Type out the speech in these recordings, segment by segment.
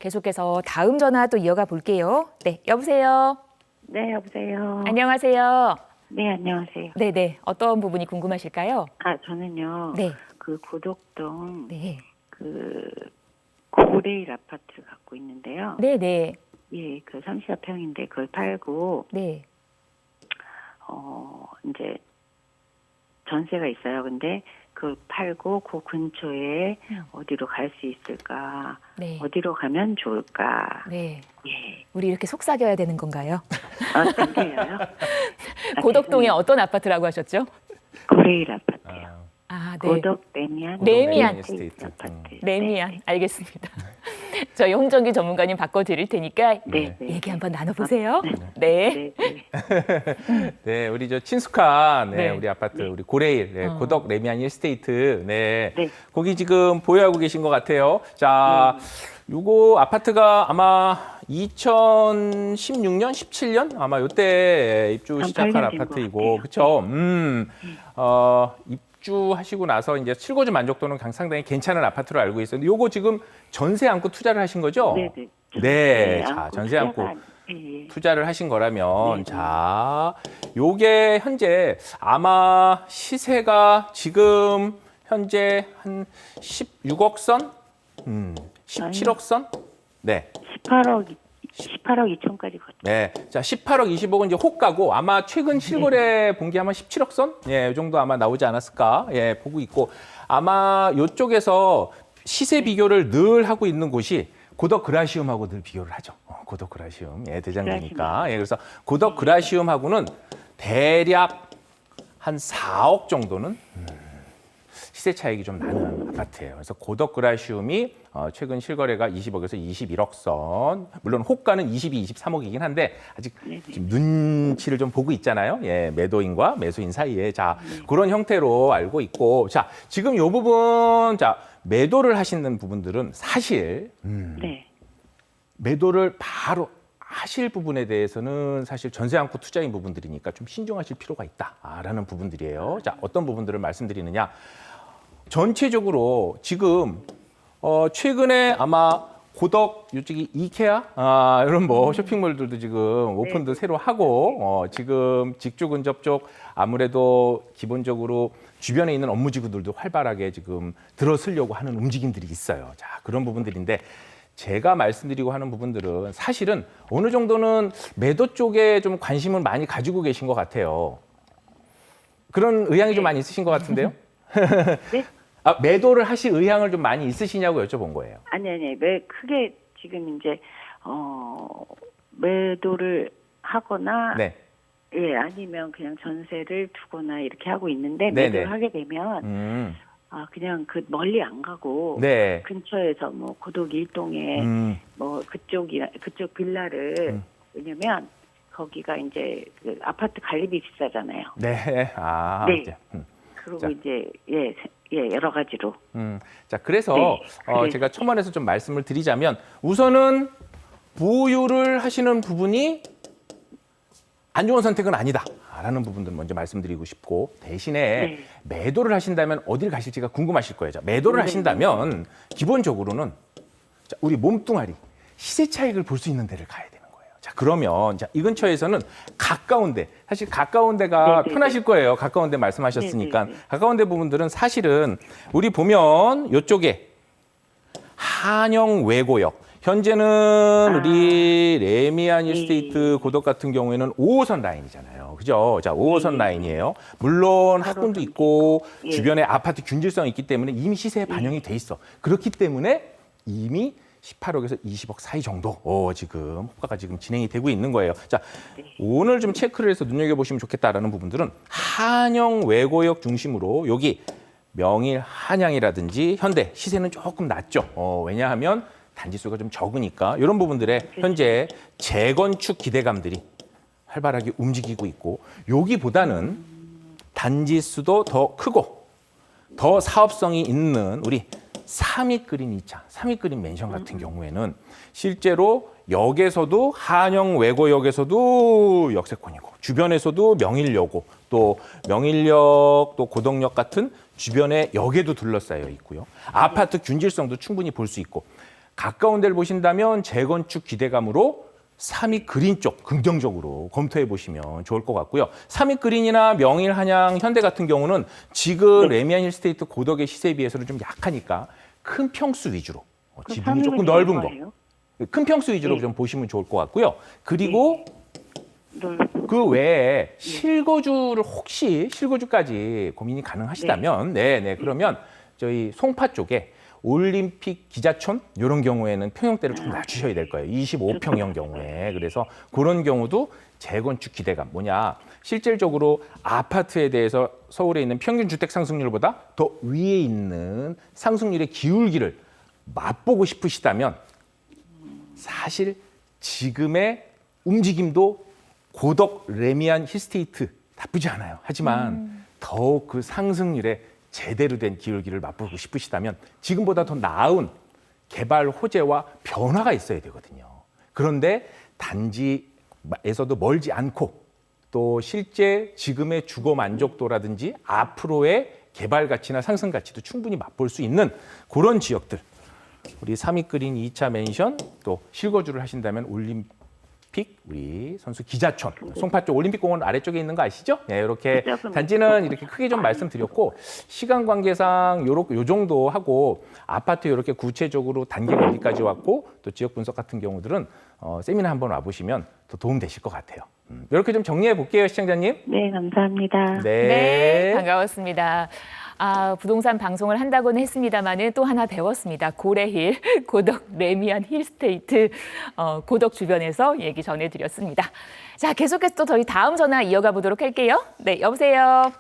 계속해서 다음 전화 또 이어가 볼게요. 네, 여보세요. 네, 여보세요. 안녕하세요. 네, 안녕하세요. 네네. 어떤 부분이 궁금하실까요? 저는요. 네. 그 고덕동 네. 그 고레일 아파트를 갖고 있는데요. 네네. 예, 그 34평인데 그걸 팔고 네. 이제 전세가 있어요. 근데 그걸 팔고 그 근처에 어디로 갈 수 있을까? 네. 어디로 가면 좋을까? 네. 예. 우리 이렇게 속삭여야 되는 건가요? 안 들려요? 고덕동에 어떤 아파트라고 하셨죠? 고레일 아파트요. 아, 네. 고덕 레미안 레미안 에스테이트 아파트. 레미안. 알겠습니다. 저희 홍정기 전문가님 바꿔드릴 테니까 네. 얘기 한번 나눠보세요. 네. 네, 우리 저 친숙한 네. 우리 아파트, 우리 고레일, 고덕 레미안 일스테이트, 네. 거기 지금 보유하고 계신 것 같아요. 자, 요거 아파트가 아마 2016년, 17년 아마 요때 입주 한 시작한 8년 된것 아파트이고, 같아요. 그렇죠? 입주하시고 나서 이제 실거주 만족도는 상당히 괜찮은 아파트로 알고 있었는데, 요거 지금 전세 안고 투자를 하신 거죠? 네네. 네, 자, 전세 안고 예. 투자를 하신 거라면, 네. 자, 요게 현재 아마 시세가 지금 현재 한 16억 선? 17억 선? 네. 18억 2천까지 걷죠. 네. 자, 18억 20억은 이제 호가고 아마 최근 실거래 본 게 아마 17억 선? 예, 이 정도 아마 나오지 않았을까? 예, 보고 있고 아마 요쪽에서 시세 비교를 늘 하고 있는 곳이 고덕 그라시움하고 늘 비교를 하죠. 고덕 그라시움. 예, 대장이니까. 예, 그래서 고덕 그라시움하고는 대략 한 4억 정도는 시세 차익이 좀 나는 아파트예요. 그래서 고덕 그라시움이 최근 실거래가 20억에서 21억 선. 물론 호가는 22, 23억이긴 한데 아직 지금 눈치를 좀 보고 있잖아요. 예, 매도인과 매수인 사이에. 자, 그런 형태로 알고 있고. 자, 지금 요 부분, 자, 매도를 하시는 부분들은 사실 네. 매도를 바로 하실 부분에 대해서는 사실 전세 안고 투자인 부분들이니까 좀 신중하실 필요가 있다라는 부분들이에요. 자, 어떤 부분들을 말씀드리느냐. 전체적으로 지금 최근에 아마 고덕 이쪽이 이케아 이런 뭐 쇼핑몰들도 지금 오픈도 새로 하고 지금 직주 근접 쪽 아무래도 기본적으로 주변에 있는 업무지구들도 활발하게 지금 들어서려고 하는 움직임들이 있어요. 자, 그런 부분들인데 제가 말씀드리고 하는 부분들은 사실은 어느 정도는 매도 쪽에 좀 관심을 많이 가지고 계신 것 같아요. 그런 의향이 좀 많이 있으신 것 같은데요? 네? 매도를 하실 의향을 좀 많이 있으시냐고 여쭤본 거예요. 아니. 왜 크게 지금 이제 매도를 하거나 네. 예, 아니면 그냥 전세를 두거나 이렇게 하고 있는데 네네. 매도를 하게 되면 그냥 그 멀리 안 가고 네. 근처에서 뭐 고덕 일동에 뭐 그쪽 빌라를 왜냐면 거기가 이제 그 아파트 관리비 비싸잖아요. 네. 네. 이제, 그리고 자. 이제 여러 가지로. 자, 그래서 네. 제가 초반에서 좀 말씀을 드리자면 우선은 보유를 하시는 부분이 안 좋은 선택은 아니다라는 부분들 먼저 말씀드리고 싶고 대신에 매도를 하신다면 어딜 가실지가 궁금하실 거예요. 자, 매도를 하신다면 기본적으로는 자, 우리 몸뚱아리 시세 차익을 볼 수 있는 데를 가야 되는 거예요. 자, 그러면 자, 이 근처에서는 가까운 데, 사실 가까운 데가 편하실 거예요. 가까운 데 말씀하셨으니까. 가까운 데 부분들은 사실은 우리 보면 이쪽에 한영 외고역. 현재는 우리 레미안 일스테이트 고덕 같은 경우에는 5호선 라인이잖아요. 그죠? 자, 5호선 라인이에요. 물론 학군도 있고 주변에 아파트 균질성이 있기 때문에 이미 시세에 반영이 돼 있어. 그렇기 때문에 이미 18억에서 20억 사이 정도 지금 호가가 지금 진행이 되고 있는 거예요. 자, 오늘 좀 체크를 해서 눈여겨보시면 좋겠다라는 부분들은 한영 외고역 중심으로 여기 명일 한양이라든지 현대 시세는 조금 낮죠. 왜냐하면 단지 수가 좀 적으니까 이런 부분들에 현재 재건축 기대감들이 활발하게 움직이고 있고 여기보다는 단지 수도 더 크고 더 사업성이 있는 우리 삼익그린 2차, 삼익그린 맨션 같은 경우에는 실제로 역에서도 한영 외고역에서도 역세권이고 주변에서도 명일역고 또 명일역 또 고덕역 같은 주변의 역에도 둘러싸여 있고요. 아파트 균질성도 충분히 볼 수 있고 가까운 데를 보신다면 재건축 기대감으로 삼익 그린 쪽 긍정적으로 검토해 보시면 좋을 것 같고요. 삼익 그린이나 명일, 한양, 현대 같은 경우는 지금 레미안 힐스테이트 고덕의 시세에 비해서는 좀 약하니까 큰 평수 위주로 지분이 조금 넓은 거. 큰 평수 위주로 좀 보시면 좋을 것 같고요. 그리고 그 외에 실거주를 혹시 실거주까지 고민이 가능하시다면 그러면 저희 송파 쪽에 올림픽 기자촌 이런 경우에는 평형대를 좀 낮추셔야 될 거예요. 25평형 경우에. 그래서 그런 경우도 재건축 기대감 뭐냐. 실질적으로 아파트에 대해서 서울에 있는 평균 주택 상승률보다 더 위에 있는 상승률의 기울기를 맛보고 싶으시다면 사실 지금의 움직임도 고덕 레미안 힐스테이트 나쁘지 않아요. 하지만 더욱 그 상승률에 제대로 된 기울기를 맛보고 싶으시다면 지금보다 더 나은 개발 호재와 변화가 있어야 되거든요. 그런데 단지에서도 멀지 않고 또 실제 지금의 주거 만족도라든지 앞으로의 개발 가치나 상승 가치도 충분히 맛볼 수 있는 그런 지역들. 우리 삼익그린 2차 맨션 또 실거주를 하신다면 올림픽 우리 선수 기자촌 송파 쪽 올림픽공원 아래쪽에 있는 거 아시죠? 네, 이렇게 단지는 이렇게 크게 좀 말씀드렸고 시간 관계상 요 정도 하고 아파트 이렇게 구체적으로 단계가 어디까지 왔고 또 지역 분석 같은 경우들은 세미나 한번 와보시면 더 도움 되실 것 같아요. 이렇게 좀 정리해 볼게요, 시청자님. 네, 감사합니다. 네, 반가웠습니다. 부동산 방송을 한다고는 했습니다만은 또 하나 배웠습니다. 고래힐, 고덕 레미안 힐스테이트 고덕 주변에서 얘기 전해드렸습니다. 자, 계속해서 또 저희 다음 전화 이어가 보도록 할게요. 네, 여보세요.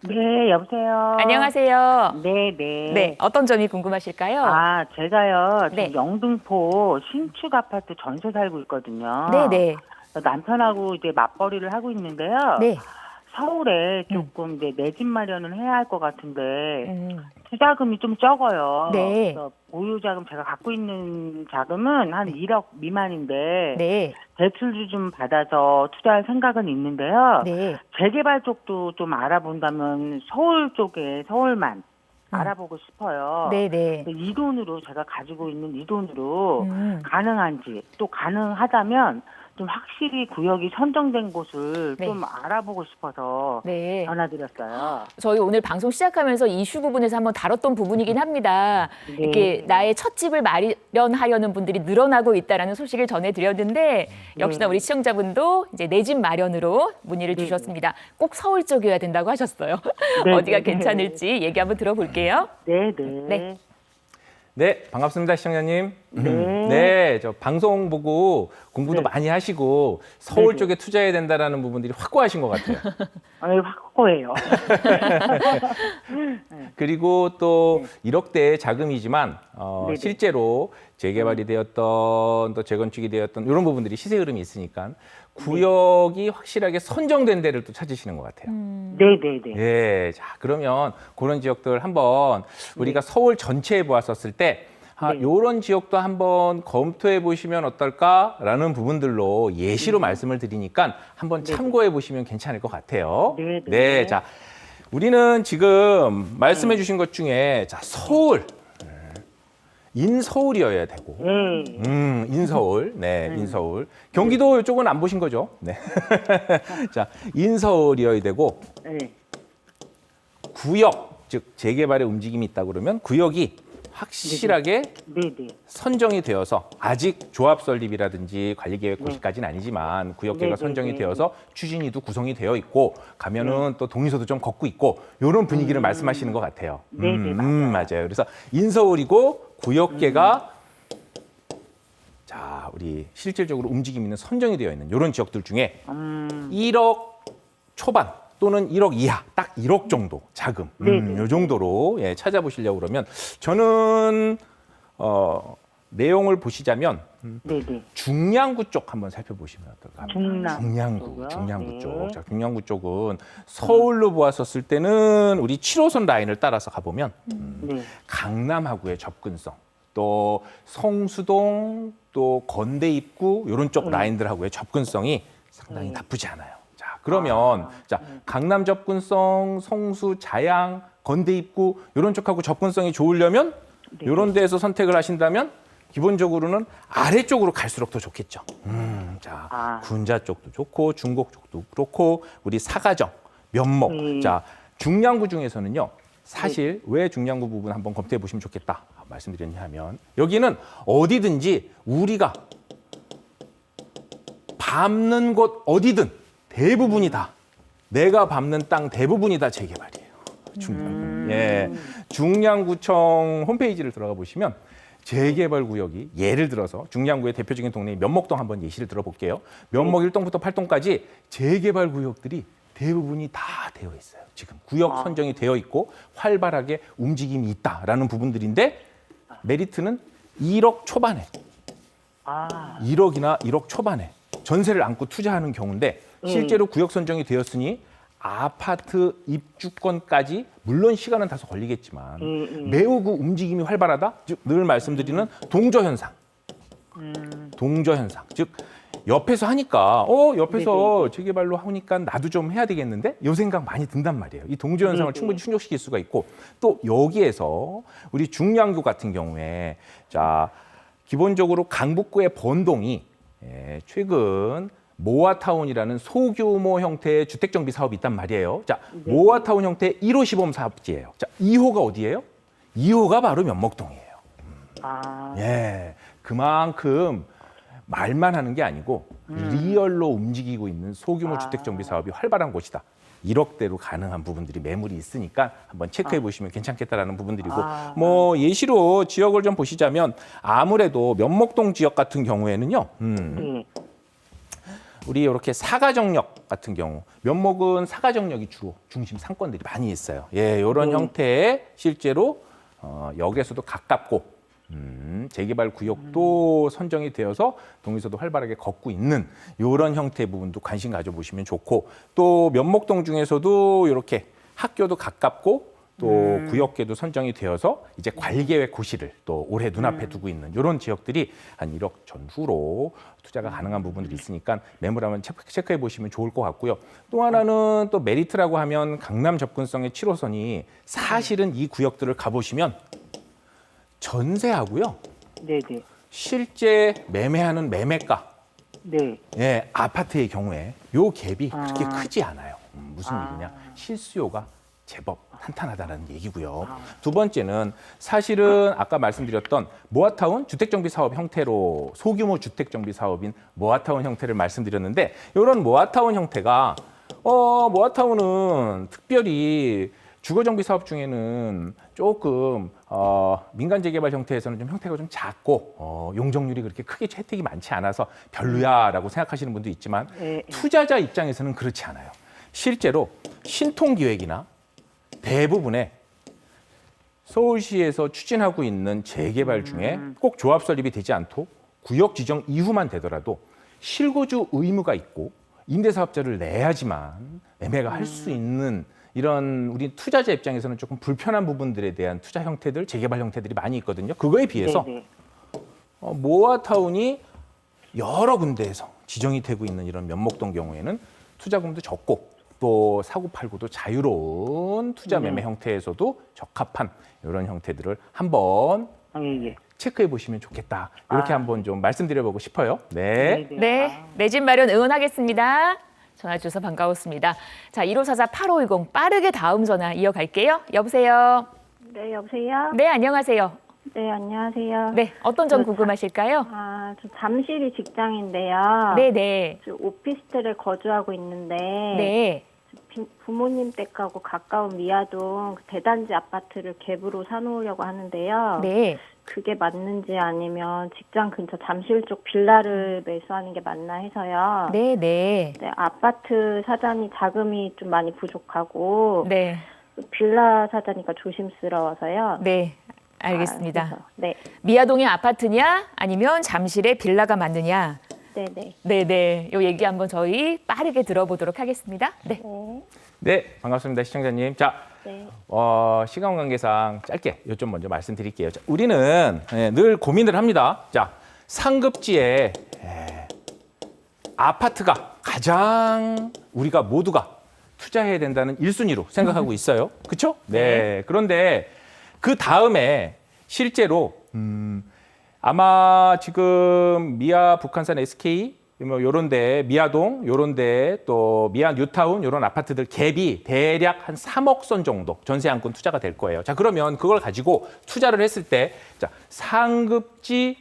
네, 여보세요. 안녕하세요. 네, 네. 네, 어떤 점이 궁금하실까요? 제가요, 네. 지금 영등포 신축 아파트 전세 살고 있거든요. 네, 네. 남편하고 이제 맞벌이를 하고 있는데요. 네. 서울에 조금 이제 내 집 마련을 해야 할 것 같은데 투자금이 좀 적어요. 네. 그래서 보유자금 제가 갖고 있는 자금은 한 1억 미만인데 네. 대출도 좀 받아서 투자할 생각은 있는데요. 네. 재개발 쪽도 좀 알아본다면 서울 쪽에 서울만 알아보고 싶어요. 네, 네. 근데 이 돈으로 제가 가지고 있는 이 돈으로 음. 가능한지 또 가능하다면 좀 확실히 구역이 선정된 곳을 네. 좀 알아보고 싶어서 네. 전화드렸어요. 저희 오늘 방송 시작하면서 이슈 부분에서 한번 다뤘던 부분이긴 합니다. 네. 이렇게 나의 첫 집을 마련하려는 분들이 늘어나고 있다라는 소식을 전해드렸는데 역시나 우리 시청자분도 이제 내 집 마련으로 문의를 주셨습니다. 꼭 서울 쪽이어야 된다고 하셨어요. 네, 어디가 네, 괜찮을지 얘기 한번 들어볼게요. 네, 네. 네. 네, 반갑습니다, 시청자님. 네. 네, 저 방송 보고 공부도 네. 많이 하시고 서울 네, 네. 쪽에 투자해야 된다라는 부분들이 확고하신 것 같아요. 확고해요. 그리고 또 1억대의 자금이지만 네네. 실제로 재개발이 되었던 또 재건축이 되었던 이런 부분들이 시세 흐름이 있으니까 구역이 확실하게 선정된 데를 또 찾으시는 것 같아요. 네, 네, 네. 예, 자 그러면 그런 지역들 한번 우리가 서울 전체에 보았었을 때 이런 지역도 한번 검토해 보시면 어떨까라는 부분들로 예시로 말씀을 드리니까 한번 참고해 보시면 괜찮을 것 같아요. 네, 네. 네, 자 우리는 지금 말씀해 주신 것 중에 자 서울 인서울이어야 되고 인서울 인서울 경기도 이쪽은 안 보신 거죠? 네. 자 인서울이어야 되고 네. 구역 즉 재개발의 움직임이 있다 그러면 구역이 확실하게 네, 네. 선정이 되어서 아직 조합 설립이라든지 관리계획 고시까지는 아니지만 구역계가 네, 선정이 네. 되어서 추진위도 구성이 되어 있고 가면은 또 동의서도 좀 걷고 있고 이런 분위기를 말씀하시는 것 같아요. 네, 네, 맞아요. 그래서 인서울이고 구역계가 자 우리 실질적으로 움직임 있는 선정이 되어 있는 이런 지역들 중에 1억 초반 또는 1억 이하, 딱 1억 정도 자금, 이 정도로 찾아보시려고 그러면 저는 내용을 보시자면 네, 네. 중량구 쪽 한번 살펴보시면 어떨까? 중량구요? 중량구 네. 쪽. 자, 중량구 쪽은 서울로 보았었을 때는 우리 7호선 라인을 따라서 가보면 네. 강남하고의 접근성, 또 성수동, 또 건대 입구 이런 쪽 라인들하고의 접근성이 상당히 나쁘지 않아요. 자, 그러면 자 강남 접근성, 성수, 자양, 건대 입구 이런 쪽하고 접근성이 좋으려면 이런 데에서 선택을 하신다면 기본적으로는 아래쪽으로 갈수록 더 좋겠죠. 자, 군자 쪽도 좋고 중곡 쪽도 그렇고 우리 사가정, 면목. 자, 중량구 중에서는요. 사실 왜 중량구 부분 한번 검토해 보시면 좋겠다 말씀드렸냐 하면 여기는 어디든지 우리가 밟는 곳 어디든 대부분이 다 내가 밟는 땅 대부분이 다 재개발이에요. 중량구. 예. 중량구청 홈페이지를 들어가 보시면 재개발 구역이 예를 들어서 중량구의 대표적인 동네 면목동 한번 예시를 들어볼게요. 면목 1동부터 8동까지 재개발 구역들이 대부분이 다 되어 있어요. 지금 구역 선정이 되어 있고 활발하게 움직임이 있다라는 부분들인데 메리트는 1억 초반에 1억이나 1억 초반에 전세를 안고 투자하는 경우인데 실제로 구역 선정이 되었으니 아파트 입주권까지 물론 시간은 다소 걸리겠지만 매우 그 움직임이 활발하다. 즉 늘 말씀드리는 동조 현상. 동조 현상. 즉 옆에서 하니까 옆에서 재개발로 하니까 나도 좀 해야 되겠는데 이 생각 많이 든단 말이에요. 이 동조 현상을 충분히 충족시킬 수가 있고 또 여기에서 우리 중량구 같은 경우에 자 기본적으로 강북구의 번동이 최근 모아타운이라는 소규모 형태의 주택정비 사업이 있단 말이에요. 자, 모아타운 형태의 1호 시범 사업지예요. 자, 2호가 어디예요? 2호가 바로 면목동이에요. 예, 그만큼 말만 하는 게 아니고 리얼로 움직이고 있는 소규모 주택정비 사업이 활발한 곳이다. 1억대로 가능한 부분들이 매물이 있으니까 한번 체크해 보시면 괜찮겠다라는 부분들이고 뭐 예시로 지역을 좀 보시자면 아무래도 면목동 지역 같은 경우에는요. 우리 이렇게 사가정역 같은 경우 면목은 사가정역이 주로 중심 상권들이 많이 있어요. 예, 이런 형태의 실제로 역에서도 가깝고 재개발 구역도 선정이 되어서 동에서도 활발하게 걷고 있는 이런 형태의 부분도 관심 가져보시면 좋고 또 면목동 중에서도 이렇게 학교도 가깝고 또 구역계도 선정이 되어서 이제 관계획 고시를 또 올해 눈앞에 두고 있는 이런 지역들이 한 1억 전후로 투자가 가능한 부분들이 있으니까 매물 한번 체크해 보시면 좋을 것 같고요. 또 하나는 또 메리트라고 하면 강남 접근성의 7호선이 사실은 이 구역들을 가보시면 전세하고요. 네네. 실제 매매하는 매매가 네. 예, 아파트의 경우에 요 갭이 그렇게 크지 않아요. 무슨 얘기냐? 실수요가 제법 탄탄하다는 얘기고요. 두 번째는 사실은 아까 말씀드렸던 모아타운 주택정비 사업 형태로 소규모 주택정비 사업인 모아타운 형태를 말씀드렸는데 이런 모아타운 형태가 모아타운은 특별히 주거정비 사업 중에는 조금 민간 재개발 형태에서는 좀 형태가 좀 작고 용적률이 그렇게 크게 혜택이 많지 않아서 별로야라고 생각하시는 분도 있지만 투자자 입장에서는 그렇지 않아요. 실제로 신통기획이나 대부분의 서울시에서 추진하고 있는 재개발 중에 꼭 조합 설립이 되지 않고 구역 지정 이후만 되더라도 실거주 의무가 있고 임대사업자를 내야지만 매매가 할 수 있는 이런 우리 투자자 입장에서는 조금 불편한 부분들에 대한 투자 형태들, 재개발 형태들이 많이 있거든요. 그거에 비해서 모아타운이 여러 군데에서 지정이 되고 있는 이런 면목동 경우에는 투자금도 적고 또 사고팔고도 자유로운 투자 매매 형태에서도 적합한 이런 형태들을 한번 체크해 보시면 좋겠다. 이렇게 한번 좀 말씀드려보고 싶어요. 네. 네, 내 집 마련 응원하겠습니다. 전화 주셔서 반가웠습니다. 자, 1544-8510 빠르게 다음 전화 이어갈게요. 여보세요. 네, 여보세요? 네, 안녕하세요. 네, 안녕하세요. 네, 어떤 점 궁금하실까요? 저 잠실이 직장인데요. 네네. 저 오피스텔에 거주하고 있는데 네. 부모님 댁하고 가까운 미아동 대단지 아파트를 갭으로 사놓으려고 하는데요. 네. 그게 맞는지 아니면 직장 근처 잠실 쪽 빌라를 매수하는 게 맞나 해서요. 네네. 네, 아파트 사자니 자금이 좀 많이 부족하고 네. 빌라 사자니까 조심스러워서요. 네. 알겠습니다. 그래서, 네. 미아동의 아파트냐 아니면 잠실의 빌라가 맞느냐? 네네. 네네. 이 얘기 한번 저희 빠르게 들어보도록 하겠습니다. 네. 네, 반갑습니다. 시청자님. 자, 네. 시간 관계상 짧게 요점 먼저 말씀드릴게요. 자, 우리는 늘 고민을 합니다. 자, 상급지에 아파트가 가장 우리가 모두가 투자해야 된다는 1순위로 생각하고 있어요. 그렇죠? 네. 그런데 그 다음에 실제로 아마 지금 미아 북한산 SK 뭐 요런데 미아동 요런데 또 미아 뉴타운 요런 아파트들 갭이 대략 한 3억 선 정도 전세 안건 투자가 될 거예요. 자, 그러면 그걸 가지고 투자를 했을 때 자, 상급지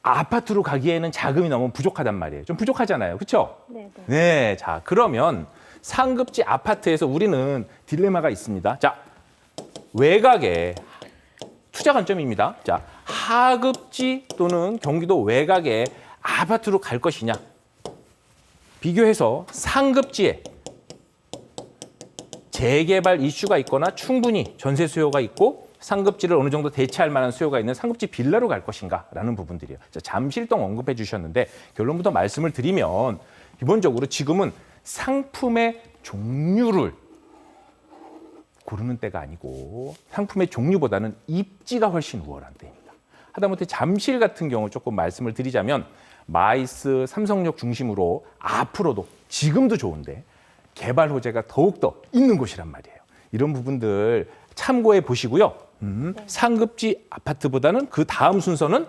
아파트로 가기에는 자금이 너무 부족하단 말이에요. 좀 부족하잖아요. 그렇죠? 네, 네. 네. 자, 그러면 상급지 아파트에서 우리는 딜레마가 있습니다. 자, 외곽에 투자 관점입니다. 자, 하급지 또는 경기도 외곽에 아파트로 갈 것이냐. 비교해서 상급지에 재개발 이슈가 있거나 충분히 전세 수요가 있고 상급지를 어느 정도 대체할 만한 수요가 있는 상급지 빌라로 갈 것인가라는 부분들이에요. 자, 잠실동 언급해 주셨는데 결론부터 말씀을 드리면 기본적으로 지금은 상품의 종류를 고르는 때가 아니고 상품의 종류보다는 입지가 훨씬 우월한 때입니다. 하다못해 잠실 같은 경우 조금 말씀을 드리자면 마이스, 삼성역 중심으로 앞으로도 지금도 좋은데 개발 호재가 더욱더 있는 곳이란 말이에요. 이런 부분들 참고해 보시고요. 상급지 아파트보다는 그 다음 순서는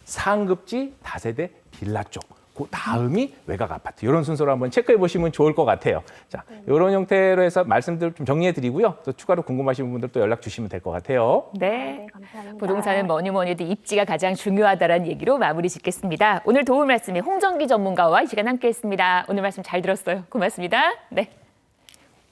상급지 다세대 빌라 쪽. 그 다음이 외곽 아파트. 이런 순서로 한번 체크해 보시면 좋을 것 같아요. 자, 이런 형태로 해서 말씀들 좀 정리해 드리고요. 또 추가로 궁금하신 분들 또 연락 주시면 될 것 같아요. 네. 네, 감사합니다. 부동산은 뭐니 해도 입지가 가장 중요하다는 얘기로 마무리 짓겠습니다. 오늘 도움 말씀이 홍정기 전문가와 이 시간 함께했습니다. 오늘 말씀 잘 들었어요. 고맙습니다. 네.